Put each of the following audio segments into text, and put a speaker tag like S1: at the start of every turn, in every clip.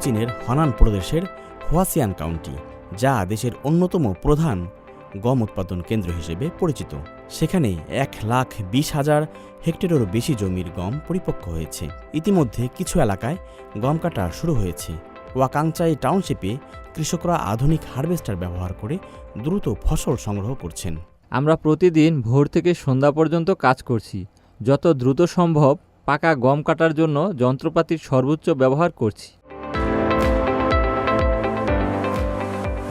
S1: চীনের হনান প্রদেশের হুয়াসিয়ান কাউন্টি, যা দেশের অন্যতম প্রধান গম উৎপাদন কেন্দ্র হিসেবে পরিচিত। সেখানে 1,20,000 হেক্টরেরও বেশি জমির গম পরিপক্ক হয়েছে। ইতিমধ্যে কিছু এলাকায় গম কাটা শুরু হয়েছে। ওয়াকাংচাই টাউনশিপে কৃষকরা আধুনিক হারভেস্টার ব্যবহার করে দ্রুত ফসল সংগ্রহ করছেন।
S2: আমরা প্রতিদিন ভোর থেকে সন্ধ্যা পর্যন্ত কাজ করছি। যত দ্রুত সম্ভব পাকা গম কাটার জন্য যন্ত্রপাতির সর্বোচ্চ ব্যবহার করছি।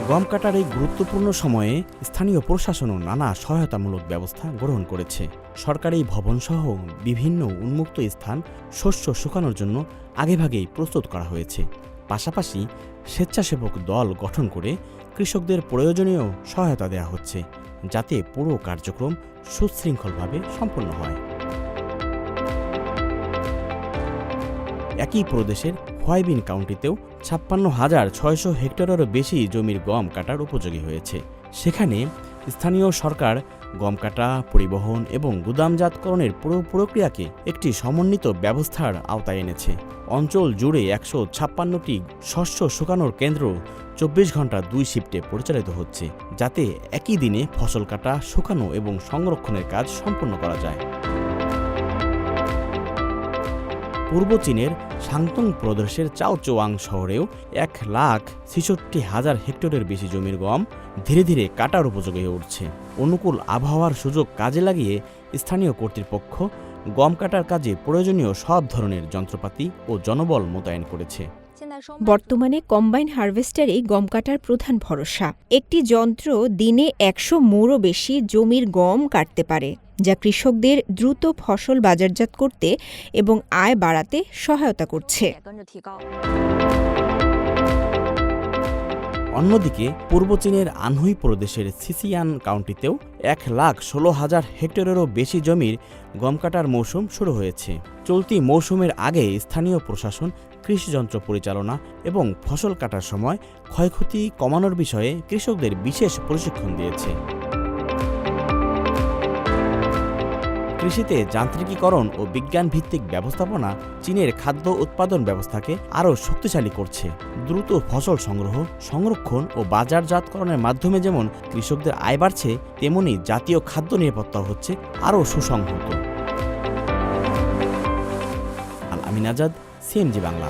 S1: গম কাটার এই গুরুত্বপূর্ণ সময়ে স্থানীয় প্রশাসনও নানা সহায়তামূলক ব্যবস্থা গ্রহণ করেছে। সরকারি ভবনসহ বিভিন্ন উন্মুক্ত স্থান শস্য শুকানোর জন্য আগেভাগেই প্রস্তুত করা হয়েছে। পাশাপাশি স্বেচ্ছাসেবক দল গঠন করে কৃষকদের প্রয়োজনীয় সহায়তা দেওয়া হচ্ছে, যাতে পুরো কার্যক্রম সুশৃঙ্খলভাবে সম্পন্ন হয়। একই প্রদেশের হুয়াইবিন কাউন্টিতেও 56,600 হেক্টরেরও বেশি জমির গম কাটার উপযোগী হয়েছে। সেখানে স্থানীয় সরকার গম কাটা, পরিবহন এবং গুদামজাতকরণের পুরো প্রক্রিয়াকে একটি সমন্বিত ব্যবস্থার আওতায় এনেছে। অঞ্চল জুড়ে 156টি শস্য শুকানোর কেন্দ্র 24 ঘন্টা 2 শিফটে পরিচালিত হচ্ছে, যাতে একই দিনে ফসল কাটা, শুকানো এবং সংরক্ষণের কাজ সম্পন্ন করা যায়। পূর্ব চীনের শাংতং প্রদেশের চাওচোয়াং শহরেও 1,66,000 হেক্টরের বেশি জমির গম ধীরে ধীরে কাটার উপযোগী হয়ে উঠছে। অনুকূল আবহাওয়ার সুযোগ কাজে লাগিয়ে স্থানীয় কর্তৃপক্ষ গম কাটার কাজে প্রয়োজনীয় সব ধরনের যন্ত্রপাতি ও জনবল মোতায়েন করেছে।
S3: বর্তমানে কম্বাইন হারভেস্টারই গম কাটার প্রধান ভরসা। একটি যন্ত্র দিনে 100 মুড়ও বেশি জমির গম কাটতে পারে, যা কৃষকদের দ্রুত ফসল বাজারজাত করতে এবং আয় বাড়াতে সহায়তা করছে।
S1: অন্যদিকে পূর্ব চীনের আনহুই প্রদেশের সিসিয়ান কাউন্টিতেও 1,16,000 হেক্টরেরও বেশি জমির গম কাটার মৌসুম শুরু হয়েছে। চলতি মৌসুমের আগে স্থানীয় প্রশাসন কৃষিযন্ত্র পরিচালনা এবং ফসল কাটার সময় ক্ষয়ক্ষতি কমানোর বিষয়ে কৃষকদের বিশেষ প্রশিক্ষণ দিয়েছে। কৃষিতে যান্ত্রিকীকরণ ও বিজ্ঞানভিত্তিক ব্যবস্থাপনা চীনের খাদ্য উৎপাদন ব্যবস্থাকে আরও শক্তিশালী করছে। দ্রুত ফসল সংগ্রহ, সংরক্ষণ ও বাজারজাতকরণের মাধ্যমে যেমন কৃষকদের আয় বাড়ছে, তেমনি জাতীয় খাদ্য নিরাপত্তা হচ্ছে আরও সুসংহত। আল আমিন আজাদ, সিএমজি বাংলা।